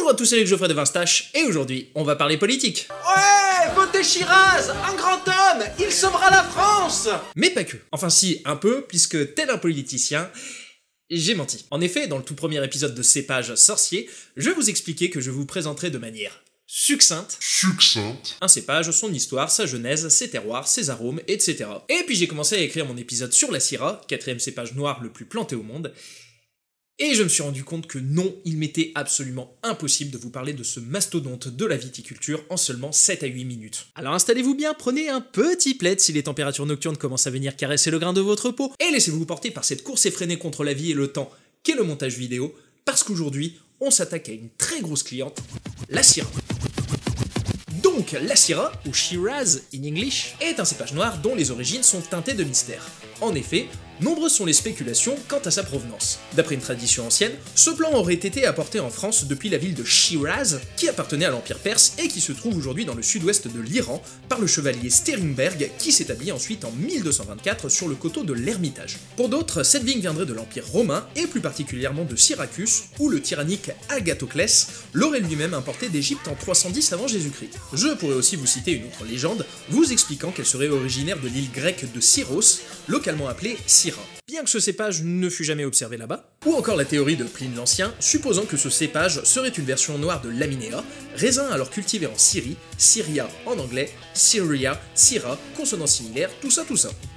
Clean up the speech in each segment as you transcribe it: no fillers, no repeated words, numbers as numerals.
Bonjour à tous, c'est Geoffrey de Vinstache, et aujourd'hui, on va parler politique. Ouais, votez Shiraz, un grand homme, il sauvera la France. Mais pas que. Enfin si, un peu, puisque tel un politicien, j'ai menti. En effet, dans le tout premier épisode de Cépage Sorcier, je vous expliquais que je vous présenterai de manière succincte un cépage, son histoire, sa genèse, ses terroirs, ses arômes, etc. Et puis j'ai commencé à écrire mon épisode sur la Syrah, quatrième cépage noir le plus planté au monde, et je me suis rendu compte que non, il m'était absolument impossible de vous parler de ce mastodonte de la viticulture en seulement 7 à 8 minutes. Alors installez-vous bien, prenez un petit plaid si les températures nocturnes commencent à venir caresser le grain de votre peau, et laissez-vous porter par cette course effrénée contre la vie et le temps qu'est le montage vidéo, parce qu'aujourd'hui, on s'attaque à une très grosse cliente, la Syrah. Donc, la Syrah, ou Shiraz in English, est un cépage noir dont les origines sont teintées de mystère. En effet, nombreuses sont les spéculations quant à sa provenance. D'après une tradition ancienne, ce plant aurait été apporté en France depuis la ville de Shiraz, qui appartenait à l'Empire perse et qui se trouve aujourd'hui dans le sud-ouest de l'Iran, par le chevalier Steringberg, qui s'établit ensuite en 1224 sur le coteau de l'Ermitage. Pour d'autres, cette vigne viendrait de l'Empire romain, et plus particulièrement de Syracuse, où le tyrannique Agathoclès l'aurait lui-même importé d'Égypte en 310 avant Jésus-Christ. Je pourrais aussi vous citer une autre légende, vous expliquant qu'elle serait originaire de l'île grecque de Syros, localement appelée Syra, bien que ce cépage ne fût jamais observé là-bas, ou encore la théorie de Pline l'Ancien, supposant que ce cépage serait une version noire de l'Aminéa, raisin alors cultivé en Syrie, Syria en anglais, Syria, Syra, consonants similaires, tout ça.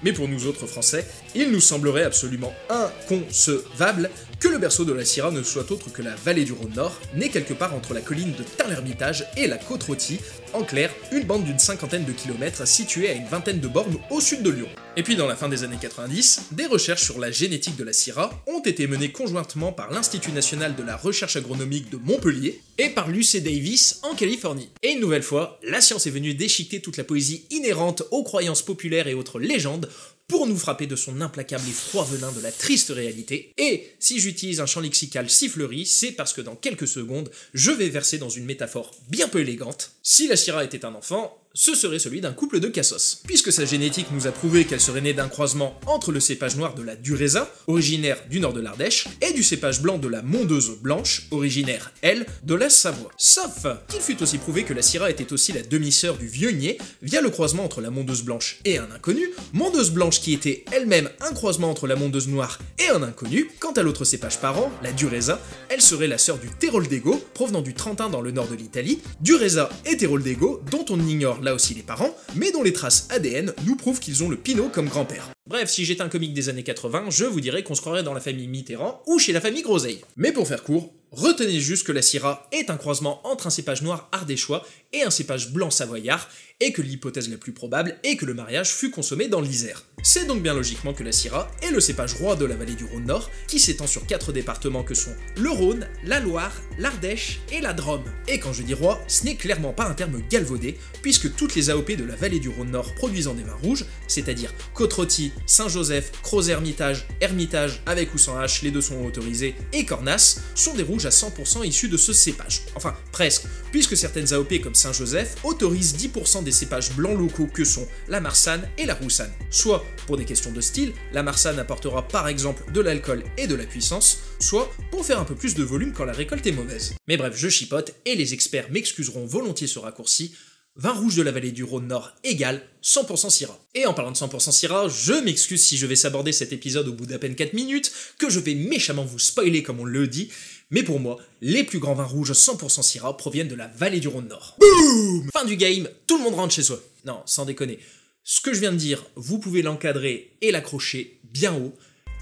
Mais pour nous autres français, il nous semblerait absolument inconcevable que le berceau de la Syrah ne soit autre que la vallée du Rhône Nord, née quelque part entre la colline de Tain-l'Hermitage et la côte rôtie, en clair, une bande d'une cinquantaine de kilomètres située à une vingtaine de bornes au sud de Lyon. Et puis dans la fin des années 90, des recherches sur la génétique de la Syrah ont été menées conjointement par l'Institut National de la Recherche Agronomique de Montpellier et par l'UC Davis en Californie. Et une nouvelle fois, la science est venue déchiqueter toute la poésie inhérente aux croyances populaires et autres légendes pour nous frapper de son implacable et froid venin de la triste réalité. Et si j'utilise un champ lexical si fleuri, c'est parce que dans quelques secondes, je vais verser dans une métaphore bien peu élégante. Si la Syrah était un enfant, ce serait celui d'un couple de cassos, puisque sa génétique nous a prouvé qu'elle serait née d'un croisement entre le cépage noir de la Durésa, originaire du nord de l'Ardèche, et du cépage blanc de la Mondeuse Blanche, originaire, elle, de la Savoie. Sauf qu'il fut aussi prouvé que la Syrah était aussi la demi-sœur du Viognier, via le croisement entre la Mondeuse Blanche et un inconnu, Mondeuse Blanche qui était elle-même un croisement entre la Mondeuse Noire et un inconnu. Quant à l'autre cépage parent, la Durésa, elle serait la sœur du Teroldego, provenant du Trentin dans le nord de l'Italie, Durésa et Teroldego, dont on ignore là aussi les parents, mais dont les traces ADN nous prouvent qu'ils ont le Pinot comme grand-père. Bref, si j'étais un comique des années 80, je vous dirais qu'on se croirait dans la famille Mitterrand ou chez la famille Groseille. Mais pour faire court, retenez juste que la Syrah est un croisement entre un cépage noir ardéchois et un cépage blanc savoyard, et que l'hypothèse la plus probable est que le mariage fut consommé dans l'Isère. C'est donc bien logiquement que la Syrah est le cépage roi de la vallée du Rhône Nord, qui s'étend sur 4 départements que sont le Rhône, la Loire, l'Ardèche et la Drôme. Et quand je dis roi, ce n'est clairement pas un terme galvaudé, puisque toutes les AOP de la vallée du Rhône Nord produisant des vins rouges, c'est-à-dire Côte-Rôtie, Saint-Joseph, Crozes-Hermitage, Hermitage avec ou sans H, les deux sont autorisés, et Cornas, sont des rouges à 100% issus de ce cépage. Enfin, presque, puisque certaines AOP comme Saint-Joseph autorisent 10% des cépages blancs locaux que sont la Marsanne et la Roussanne. Soit, pour des questions de style, la Marsanne apportera par exemple de l'alcool et de la puissance, soit pour faire un peu plus de volume quand la récolte est mauvaise. Mais bref, je chipote, et les experts m'excuseront volontiers ce raccourci. Vin rouge de la vallée du Rhône Nord égale 100% Syrah. Et en parlant de 100% Syrah, je m'excuse si je vais s'aborder cet épisode au bout d'à peine 4 minutes, que je vais méchamment vous spoiler comme on le dit, mais pour moi, les plus grands vins rouges 100% Syrah proviennent de la vallée du Rhône Nord. Boum! Fin du game, tout le monde rentre chez soi. Non, sans déconner. Ce que je viens de dire, vous pouvez l'encadrer et l'accrocher bien haut.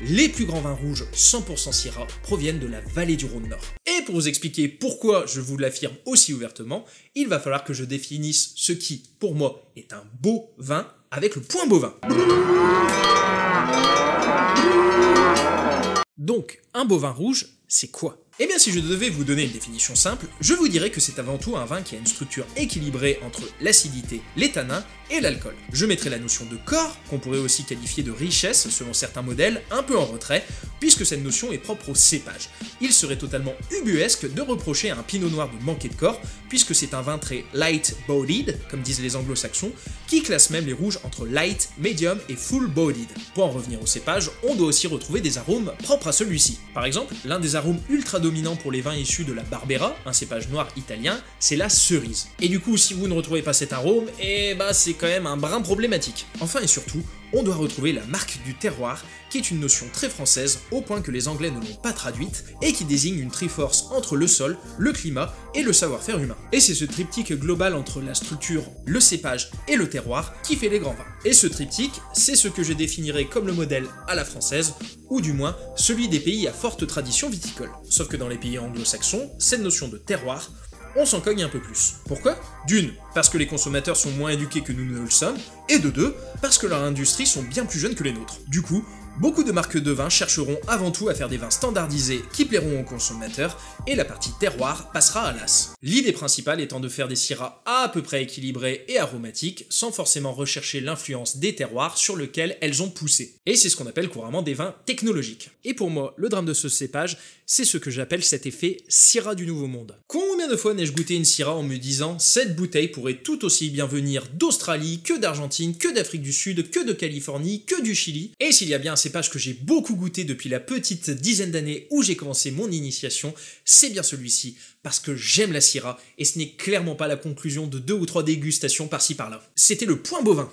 Les plus grands vins rouges 100% Syrah proviennent de la vallée du Rhône Nord. Et pour vous expliquer pourquoi je vous l'affirme aussi ouvertement, il va falloir que je définisse ce qui, pour moi, est un beau vin avec le point bovin. Donc, un beau vin rouge, c'est quoi ? Eh bien, si je devais vous donner une définition simple, je vous dirais que c'est avant tout un vin qui a une structure équilibrée entre l'acidité, les tanins et l'alcool. Je mettrai la notion de corps, qu'on pourrait aussi qualifier de richesse selon certains modèles, un peu en retrait, puisque cette notion est propre au cépage. Il serait totalement ubuesque de reprocher à un pinot noir de manquer de corps, puisque c'est un vin très light-bodied, comme disent les anglo-saxons, qui classe même les rouges entre light, medium et full-bodied. Pour en revenir au cépage, on doit aussi retrouver des arômes propres à celui-ci. Par exemple, l'un des arômes ultra dominant pour les vins issus de la Barbera, un cépage noir italien, c'est la cerise. Et du coup, si vous ne retrouvez pas cet arôme, c'est quand même un brin problématique. Enfin et surtout, on doit retrouver la marque du terroir, qui est une notion très française, au point que les Anglais ne l'ont pas traduite, et qui désigne une triforce entre le sol, le climat et le savoir-faire humain. Et c'est ce triptyque global entre la structure, le cépage et le terroir qui fait les grands vins. Et ce triptyque, c'est ce que je définirais comme le modèle à la française, ou du moins celui des pays à forte tradition viticole. Sauf que dans les pays anglo-saxons, cette notion de terroir, on s'en cogne un peu plus. Pourquoi? D'une, parce que les consommateurs sont moins éduqués que nous ne le sommes, et de deux, parce que leurs industries sont bien plus jeunes que les nôtres. Du coup, beaucoup de marques de vin chercheront avant tout à faire des vins standardisés qui plairont aux consommateurs, et la partie terroir passera à l'as. L'idée principale étant de faire des syrahs à peu près équilibrés et aromatiques, sans forcément rechercher l'influence des terroirs sur lesquels elles ont poussé. Et c'est ce qu'on appelle couramment des vins technologiques. Et pour moi, le drame de ce cépage, c'est ce que j'appelle cet effet syrah du Nouveau Monde. Combien de fois n'ai-je goûté une syrah en me disant « cette bouteille pourrait tout aussi bien venir d'Australie, que d'Argentine, que d'Afrique du Sud, que de Californie, que du Chili ». Et s'il y a bien un cépage que j'ai beaucoup goûté depuis la petite dizaine d'années où j'ai commencé mon initiation, c'est bien celui-ci, parce que j'aime la syrah, et ce n'est clairement pas la conclusion de 2 ou 3 dégustations par-ci par-là. C'était le point bovin.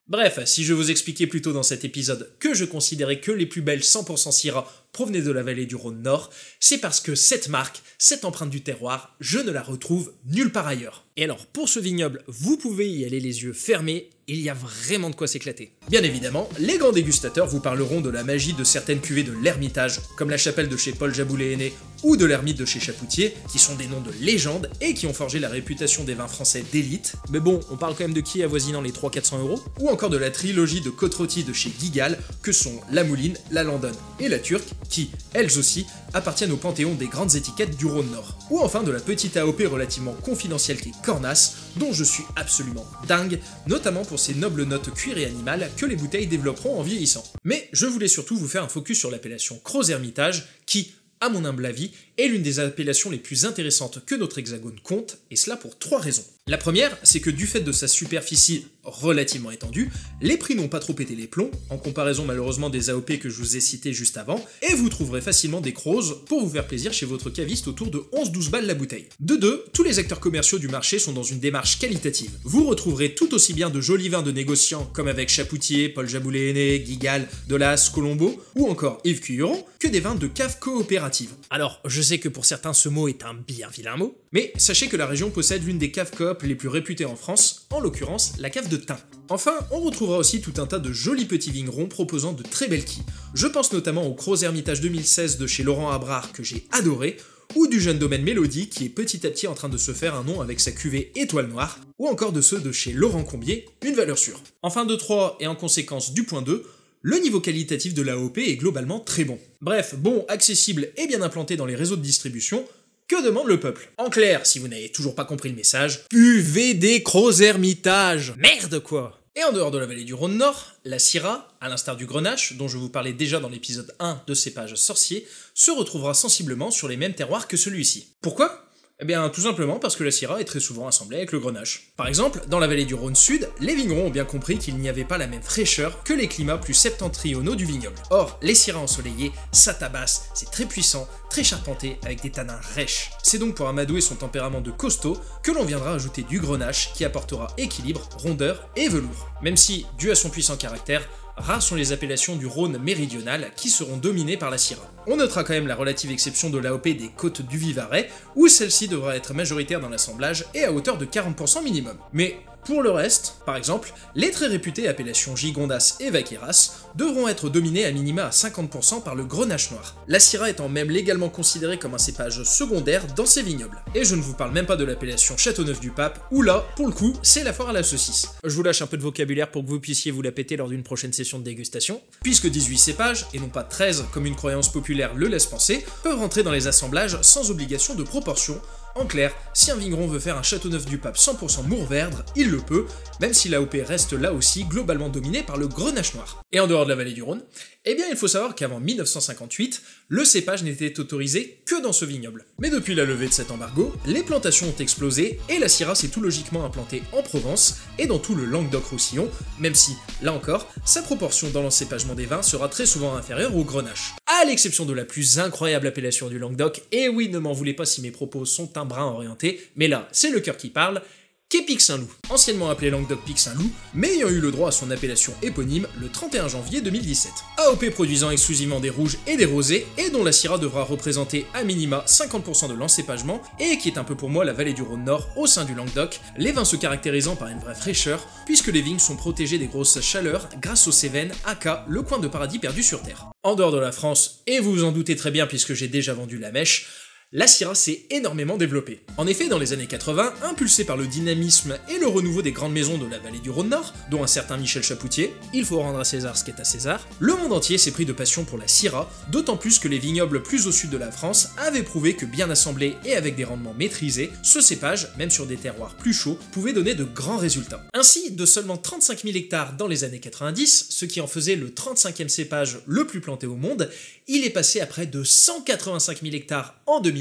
Bref, si je vous expliquais plus tôt dans cet épisode que je considérais que les plus belles 100% Syrah provenaient de la vallée du Rhône Nord, c'est parce que cette marque, cette empreinte du terroir, je ne la retrouve nulle part ailleurs. Et alors, pour ce vignoble, vous pouvez y aller les yeux fermés, il y a vraiment de quoi s'éclater. Bien évidemment, les grands dégustateurs vous parleront de la magie de certaines cuvées de l'Ermitage, comme la Chapelle de chez Paul Jaboulet-Aîné ou de l'Ermite de chez Chapoutier, qui sont des noms de légende et qui ont forgé la réputation des vins français d'élite. Mais bon, on parle quand même de qui avoisinant les 300-400 €, ou encore de la trilogie de Côte-Rôtie de chez Guigal, que sont la Mouline, la Landonne et la Turque, qui, elles aussi, appartiennent au panthéon des grandes étiquettes du Rhône Nord. Ou enfin de la petite AOP relativement confidentielle qui est Cornas, dont je suis absolument dingue, notamment pour ses nobles notes cuir et animales que les bouteilles développeront en vieillissant. Mais je voulais surtout vous faire un focus sur l'appellation Gros-Hermitage, qui, à mon humble avis, est l'une des appellations les plus intéressantes que notre hexagone compte, et cela pour 3 raisons. La première, c'est que du fait de sa superficie relativement étendue, les prix n'ont pas trop pété les plombs, en comparaison malheureusement des AOP que je vous ai cités juste avant, et vous trouverez facilement des crozes pour vous faire plaisir chez votre caviste autour de 11-12 balles la bouteille. De deux, tous les acteurs commerciaux du marché sont dans une démarche qualitative. Vous retrouverez tout aussi bien de jolis vins de négociants comme avec Chapoutier, Paul Jaboulet-Aîné, Guigal, Delas, Colombo, ou encore Yves Cuilleron, que des vins de cave coopérative. Alors, je sais que pour certains ce mot est un bien vilain mot, mais sachez que la région possède l'une des caves coop les plus réputées en France, en l'occurrence la cave de Thym. Enfin, on retrouvera aussi tout un tas de jolis petits vignerons proposant de très belles quilles. Je pense notamment au Gros-Hermitage 2016 de chez Laurent Abrard que j'ai adoré, ou du jeune domaine Mélodie qui est petit à petit en train de se faire un nom avec sa cuvée Étoile Noire, ou encore de ceux de chez Laurent Combier, une valeur sûre. Enfin de 3 et en conséquence du point 2, le niveau qualitatif de l'AOP est globalement très bon. Bref, bon, accessible et bien implanté dans les réseaux de distribution, que demande le peuple? En clair, si vous n'avez toujours pas compris le message, buvez des Gros-Hermitage! Merde quoi! Et en dehors de la vallée du Rhône Nord, la Syrah, à l'instar du Grenache, dont je vous parlais déjà dans l'épisode 1 de Cépage sorcier, se retrouvera sensiblement sur les mêmes terroirs que celui-ci. Pourquoi? Eh bien, tout simplement parce que la Syrah est très souvent assemblée avec le Grenache. Par exemple, dans la vallée du Rhône Sud, les vignerons ont bien compris qu'il n'y avait pas la même fraîcheur que les climats plus septentrionaux du vignoble. Or, les Syrahs ensoleillés, ça tabasse, c'est très puissant, très charpenté, avec des tanins rêches. C'est donc pour amadouer son tempérament de costaud que l'on viendra ajouter du Grenache qui apportera équilibre, rondeur et velours. Même si, dû à son puissant caractère, rares sont les appellations du Rhône méridional qui seront dominées par la Syrah. On notera quand même la relative exception de l'AOP des Côtes du Vivarais, où celle-ci devra être majoritaire dans l'assemblage et à hauteur de 40% minimum. Mais pour le reste, par exemple, les très réputées appellations Gigondas et Vaqueras devront être dominées à minima à 50% par le Grenache noir, la Syrah étant même légalement considérée comme un cépage secondaire dans ces vignobles. Et je ne vous parle même pas de l'appellation Châteauneuf-du-Pape, où là, pour le coup, c'est la foire à la saucisse. Je vous lâche un peu de vocabulaire pour que vous puissiez vous la péter lors d'une prochaine session de dégustation, puisque 18 cépages, et non pas 13 comme une croyance populaire le laisse penser, peuvent rentrer dans les assemblages sans obligation de proportion, En clair, si un vigneron veut faire un Châteauneuf-du-Pape 100% Mourvèdre, il le peut, même si l'AOP reste là aussi globalement dominée par le Grenache noir. Et en dehors de la vallée du Rhône, eh bien il faut savoir qu'avant 1958, le cépage n'était autorisé que dans ce vignoble. Mais depuis la levée de cet embargo, les plantations ont explosé et la Syrah s'est tout logiquement implantée en Provence et dans tout le Languedoc-Roussillon, même si, là encore, sa proportion dans l'encépagement des vins sera très souvent inférieure au Grenache. À l'exception de la plus incroyable appellation du Languedoc, et oui, ne m'en voulez pas si mes propos sont un brin orientés, mais là, c'est le cœur qui parle, qu'est Pic Saint-Loup, anciennement appelé Languedoc Pic Saint-Loup, mais ayant eu le droit à son appellation éponyme le 31 janvier 2017. AOP produisant exclusivement des rouges et des rosés, et dont la Syrah devra représenter à minima 50% de l'encépagement, et qui est un peu pour moi la vallée du Rhône Nord au sein du Languedoc, les vins se caractérisant par une vraie fraîcheur, puisque les vignes sont protégées des grosses chaleurs grâce aux Cévennes, aka le coin de paradis perdu sur Terre. En dehors de la France, et vous vous en doutez très bien puisque j'ai déjà vendu la mèche, la Syrah s'est énormément développée. En effet, dans les années 80, impulsé par le dynamisme et le renouveau des grandes maisons de la vallée du Rhône Nord, dont un certain Michel Chapoutier, il faut rendre à César ce qui est à César, le monde entier s'est pris de passion pour la Syrah, d'autant plus que les vignobles plus au sud de la France avaient prouvé que bien assemblé et avec des rendements maîtrisés, ce cépage, même sur des terroirs plus chauds, pouvait donner de grands résultats. Ainsi, de seulement 35 000 hectares dans les années 90, ce qui en faisait le 35e cépage le plus planté au monde, il est passé à près de 185 000 hectares en 2010,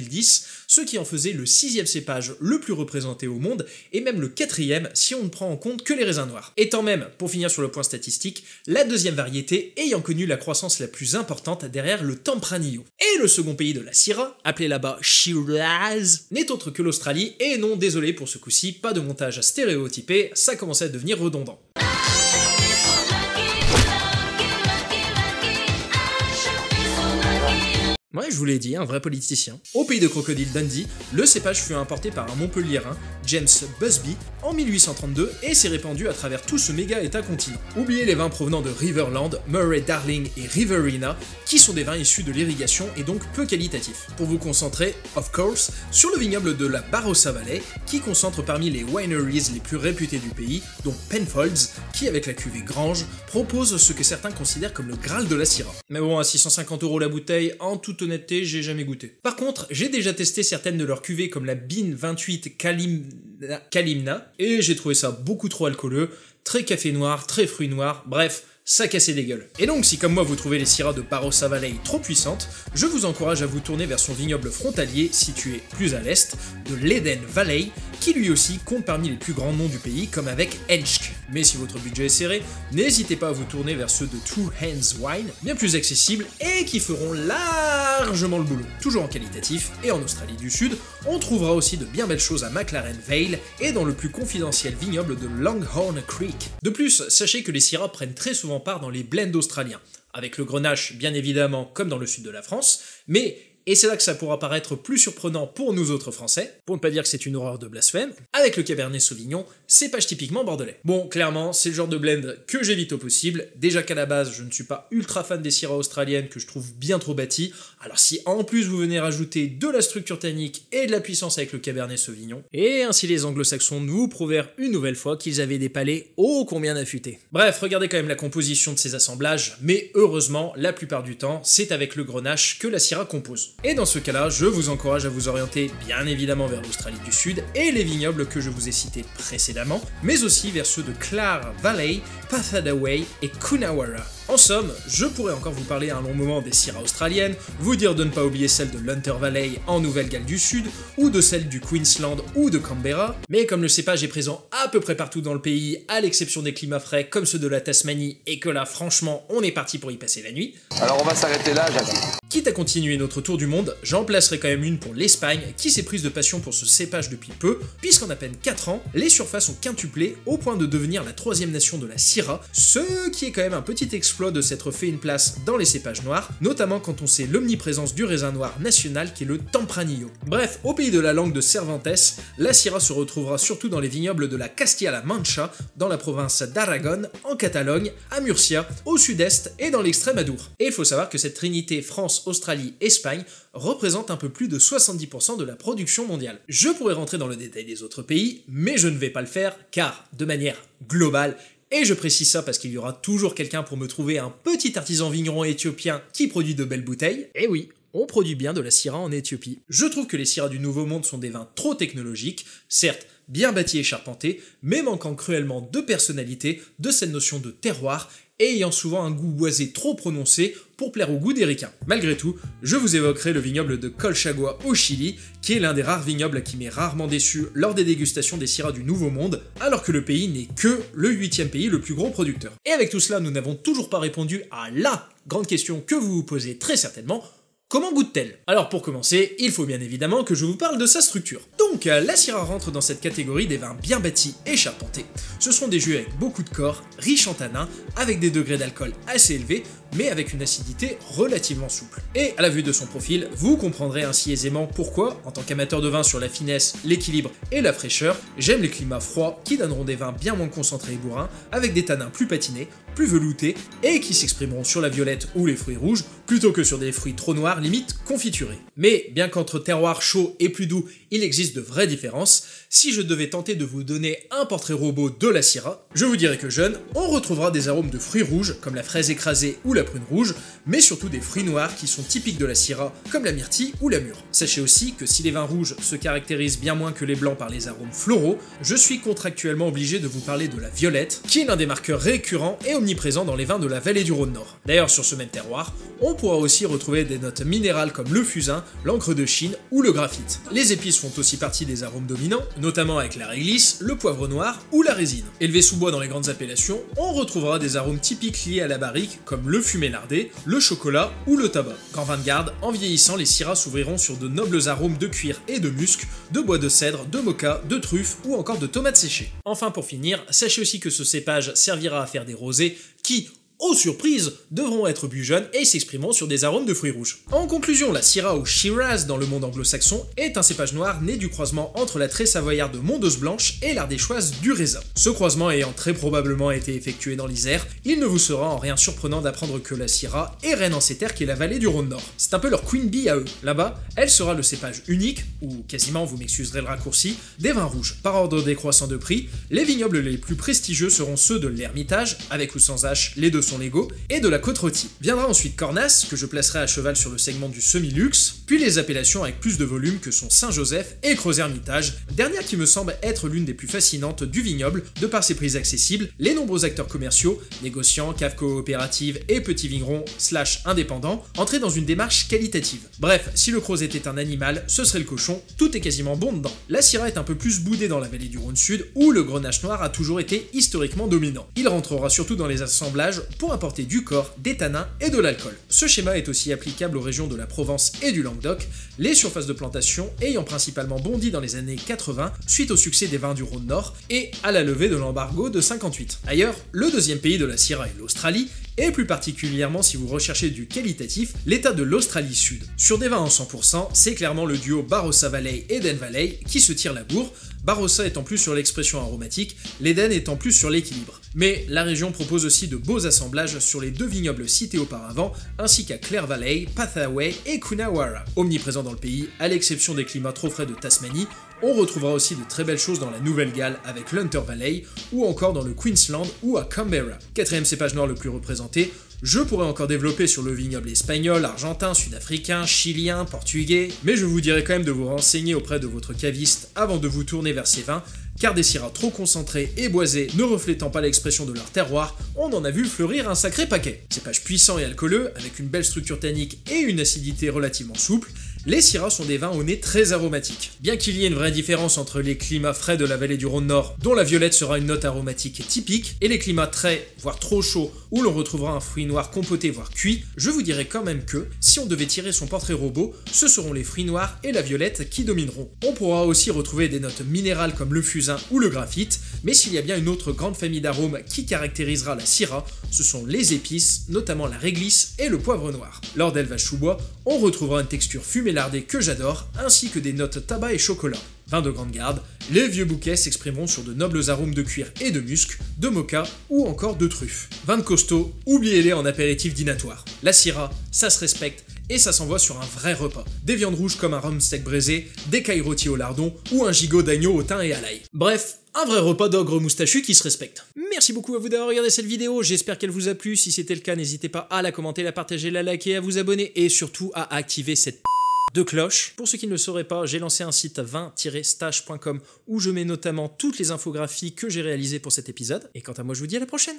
ce qui en faisait le 6e cépage le plus représenté au monde, et même le 4e si on ne prend en compte que les raisins noirs. Étant même, pour finir sur le point statistique, la deuxième variété ayant connu la croissance la plus importante derrière le Tempranillo. Et le second pays de la Syrah, appelé là-bas Shiraz, n'est autre que l'Australie, et non, désolé pour ce coup-ci, pas de montage stéréotypé, ça commençait à devenir redondant. Ouais, je vous l'ai dit, un vrai politicien. Au pays de Crocodile Dundee, le cépage fut importé par un Montpelliérain, James Busby, en 1832 et s'est répandu à travers tout ce méga-état continent. Oubliez les vins provenant de Riverland, Murray Darling et Riverina, qui sont des vins issus de l'irrigation et donc peu qualitatifs. Pour vous concentrer, of course, sur le vignoble de la Barossa Valley, qui concentre parmi les wineries les plus réputées du pays, dont Penfolds, qui avec la cuvée Grange, propose ce que certains considèrent comme le Graal de la Syrah. Mais bon, à 650 € la bouteille, en toute honnêteté, j'ai jamais goûté. Par contre, j'ai déjà testé certaines de leurs cuvées comme la Bin 28 Kalimna, et j'ai trouvé ça beaucoup trop alcooleux, très café noir, très fruits noirs, bref, ça cassait des gueules. Et donc, si comme moi vous trouvez les Syrahs de Barossa Valley trop puissantes, je vous encourage à vous tourner vers son vignoble frontalier, situé plus à l'est, de l'Eden Valley, qui lui aussi compte parmi les plus grands noms du pays, comme avec Enschke. Mais si votre budget est serré, n'hésitez pas à vous tourner vers ceux de Two Hands Wine, bien plus accessibles et qui feront largement le boulot. Toujours en qualitatif, et en Australie du Sud, on trouvera aussi de bien belles choses à McLaren Vale et dans le plus confidentiel vignoble de Longhorn Creek. De plus, sachez que les Syrahs prennent très souvent part dans les blends australiens, avec le Grenache bien évidemment comme dans le sud de la France, mais et c'est là que ça pourra paraître plus surprenant pour nous autres Français, pour ne pas dire que c'est une horreur de blasphème, avec le Cabernet Sauvignon, cépage typiquement bordelais. Bon, clairement, c'est le genre de blend que j'évite au possible, déjà qu'à la base, je ne suis pas ultra fan des Syrahs australiennes que je trouve bien trop bâties, alors si en plus vous venez rajouter de la structure tannique et de la puissance avec le Cabernet Sauvignon, et ainsi les anglo-saxons nous prouvèrent une nouvelle fois qu'ils avaient des palais ô combien affûtés. Bref, regardez quand même la composition de ces assemblages, mais heureusement, la plupart du temps, c'est avec le Grenache que la Syrah compose. Et dans ce cas-là, je vous encourage à vous orienter bien évidemment vers l'Australie du Sud et les vignobles que je vous ai cités précédemment, mais aussi vers ceux de Clare Valley, Pathadaway et Coonawarra. En somme, je pourrais encore vous parler à un long moment des Syrahs australiennes, vous dire de ne pas oublier celle de l'Hunter Valley en Nouvelle-Galles du Sud, ou de celle du Queensland ou de Canberra, mais comme le cépage est présent à peu près partout dans le pays, à l'exception des climats frais comme ceux de la Tasmanie, et que là franchement on est parti pour y passer la nuit. Alors on va s'arrêter là, Jacques. Quitte à continuer notre tour du monde, j'en placerai quand même une pour l'Espagne, qui s'est prise de passion pour ce cépage depuis peu, puisqu'en à peine 4 ans, les surfaces ont quintuplé au point de devenir la 3e nation de la Syrah, ce qui est quand même un petit exploit de s'être fait une place dans les cépages noirs, notamment quand on sait l'omniprésence du raisin noir national qui est le Tempranillo. Bref, au pays de la langue de Cervantes, la Syrah se retrouvera surtout dans les vignobles de la Castilla-La Mancha, dans la province d'Aragon, en Catalogne, à Murcia, au sud-est et dans l'Extrémadour. Et il faut savoir que cette trinité France, Australie, Espagne représente un peu plus de 70% de la production mondiale. Je pourrais rentrer dans le détail des autres pays, mais je ne vais pas le faire car, de manière globale, et je précise ça parce qu'il y aura toujours quelqu'un pour me trouver un petit artisan vigneron éthiopien qui produit de belles bouteilles, et oui, on produit bien de la Syrah en Éthiopie. Je trouve que les Syrahs du Nouveau Monde sont des vins trop technologiques, certes bien bâtis et charpentés, mais manquant cruellement de personnalité, de cette notion de terroir, et ayant souvent un goût boisé trop prononcé pour plaire au goût des ricains. Malgré tout, je vous évoquerai le vignoble de Colchagua au Chili, qui est l'un des rares vignobles qui m'est rarement déçu lors des dégustations des Syrahs du Nouveau Monde, alors que le pays n'est que le 8e pays le plus gros producteur. Et avec tout cela, nous n'avons toujours pas répondu à la grande question que vous vous posez très certainement: comment goûte-t-elle? Alors pour commencer, il faut bien évidemment que je vous parle de sa structure. Donc la Syrah rentre dans cette catégorie des vins bien bâtis et charpentés. Ce sont des jus avec beaucoup de corps, riches en tanins, avec des degrés d'alcool assez élevés, mais avec une acidité relativement souple. Et à la vue de son profil, vous comprendrez ainsi aisément pourquoi, en tant qu'amateur de vin sur la finesse, l'équilibre et la fraîcheur, j'aime les climats froids qui donneront des vins bien moins concentrés et bourrins, avec des tanins plus patinés, plus veloutés, et qui s'exprimeront sur la violette ou les fruits rouges, plutôt que sur des fruits trop noirs, limite confiturés. Mais bien qu'entre terroir chaud et plus doux, il existe de vraies différences, si je devais tenter de vous donner un portrait robot de la Syrah, je vous dirais que jeune, on retrouvera des arômes de fruits rouges, comme la fraise écrasée ou la prune rouge, mais surtout des fruits noirs qui sont typiques de la Syrah, comme la myrtille ou la mûre. Sachez aussi que si les vins rouges se caractérisent bien moins que les blancs par les arômes floraux, je suis contractuellement obligé de vous parler de la violette, qui est l'un des marqueurs récurrents et omniprésents dans les vins de la vallée du Rhône Nord. D'ailleurs, sur ce même terroir, on pourra aussi retrouver des notes minérales comme le fusain, l'encre de Chine ou le graphite. Les épices font aussi partie des arômes dominants, notamment avec la réglisse, le poivre noir ou la résine. Élevé sous bois dans les grandes appellations, on retrouvera des arômes typiques liés à la barrique comme le fumé lardé, le chocolat ou le tabac. Qu'en vin de garde, en vieillissant, les Syrahs s'ouvriront sur de nobles arômes de cuir et de musc, de bois de cèdre, de moka, de truffes ou encore de tomates séchées. Enfin pour finir, sachez aussi que ce cépage servira à faire des rosés qui, aux surprises, devront être bu jeunes et s'exprimeront sur des arômes de fruits rouges. En conclusion, la Syrah ou Shiraz dans le monde anglo-saxon est un cépage noir né du croisement entre la très savoyarde mondeuse blanche et l'ardéchoise du raisin. Ce croisement ayant très probablement été effectué dans l'Isère, il ne vous sera en rien surprenant d'apprendre que la Syrah est reine en ces terres qui est la vallée du Rhône Nord. C'est un peu leur Queen Bee à eux. Là-bas, elle sera le cépage unique, ou quasiment, vous m'excuserez le raccourci, des vins rouges. Par ordre décroissant de prix, les vignobles les plus prestigieux seront ceux de l'Ermitage, avec ou sans H, les deux sont légaux, et de la Côte-Rôtie. Viendra ensuite Cornas, que je placerai à cheval sur le segment du semi-luxe, puis les appellations avec plus de volume que sont Saint-Joseph et Creux-Hermitage, dernière qui me semble être l'une des plus fascinantes du vignoble, de par ses prix accessibles, les nombreux acteurs commerciaux, négociants, caves coopératives et petits vignerons / indépendants, entrés dans une démarche qualitative. Bref, si le Crozet était un animal, ce serait le cochon, tout est quasiment bon dedans. La Syrah est un peu plus boudée dans la vallée du Rhône Sud, où le grenache noir a toujours été historiquement dominant. Il rentrera surtout dans les assemblages pour apporter du corps, des tanins et de l'alcool. Ce schéma est aussi applicable aux régions de la Provence et du Languedoc, les surfaces de plantation ayant principalement bondi dans les années 80 suite au succès des vins du Rhône Nord et à la levée de l'embargo de 58. Ailleurs, le deuxième pays de la Syrah est l'Australie, et plus particulièrement si vous recherchez du qualitatif, l'état de l'Australie Sud. Sur des vins en 100%, c'est clairement le duo Barossa Valley et Den Valley qui se tire la bourre, Barossa étant plus sur l'expression aromatique, l'Eden étant plus sur l'équilibre. Mais la région propose aussi de beaux assemblages sur les deux vignobles cités auparavant, ainsi qu'à Clare Valley, Pathaway et Coonawarra. Omniprésent dans le pays, à l'exception des climats trop frais de Tasmanie, on retrouvera aussi de très belles choses dans la Nouvelle-Galles avec l'Hunter Valley, ou encore dans le Queensland ou à Canberra. Quatrième cépage noir le plus représenté, je pourrais encore développer sur le vignoble espagnol, argentin, sud-africain, chilien, portugais, mais je vous dirais quand même de vous renseigner auprès de votre caviste avant de vous tourner vers ces vins, car des Syrahs trop concentrés et boisés ne reflétant pas l'expression de leur terroir, on en a vu fleurir un sacré paquet. Cépage puissant et alcooleux, avec une belle structure tannique et une acidité relativement souple, les Syrahs sont des vins au nez très aromatiques. Bien qu'il y ait une vraie différence entre les climats frais de la vallée du Rhône Nord, dont la violette sera une note aromatique typique, et les climats très, voire trop chauds, où l'on retrouvera un fruit noir compoté voire cuit, je vous dirais quand même que, si on devait tirer son portrait robot, ce seront les fruits noirs et la violette qui domineront. On pourra aussi retrouver des notes minérales comme le fusain ou le graphite, mais s'il y a bien une autre grande famille d'arômes qui caractérisera la Syrah, ce sont les épices, notamment la réglisse et le poivre noir. Lors d'élevage sous bois, on retrouvera une texture fumée lardée que j'adore, ainsi que des notes tabac et chocolat. Vin de grande garde, les vieux bouquets s'exprimeront sur de nobles arômes de cuir et de musc, de moka ou encore de truffes. Vin de costaud, oubliez-les en apéritif dînatoire. La Syrah, ça se respecte et ça s'envoie sur un vrai repas. Des viandes rouges comme un rhum steak braisé, des cailles rôties au lardon ou un gigot d'agneau au thym et à l'ail. Bref, un vrai repas d'ogre moustachu qui se respecte. Merci beaucoup à vous d'avoir regardé cette vidéo, j'espère qu'elle vous a plu. Si c'était le cas, n'hésitez pas à la commenter, la partager, la liker, à vous abonner et surtout à activer cette de cloche. Pour ceux qui ne le sauraient pas, j'ai lancé un site 20-stage.com où je mets notamment toutes les infographies que j'ai réalisées pour cet épisode. Et quant à moi, je vous dis à la prochaine.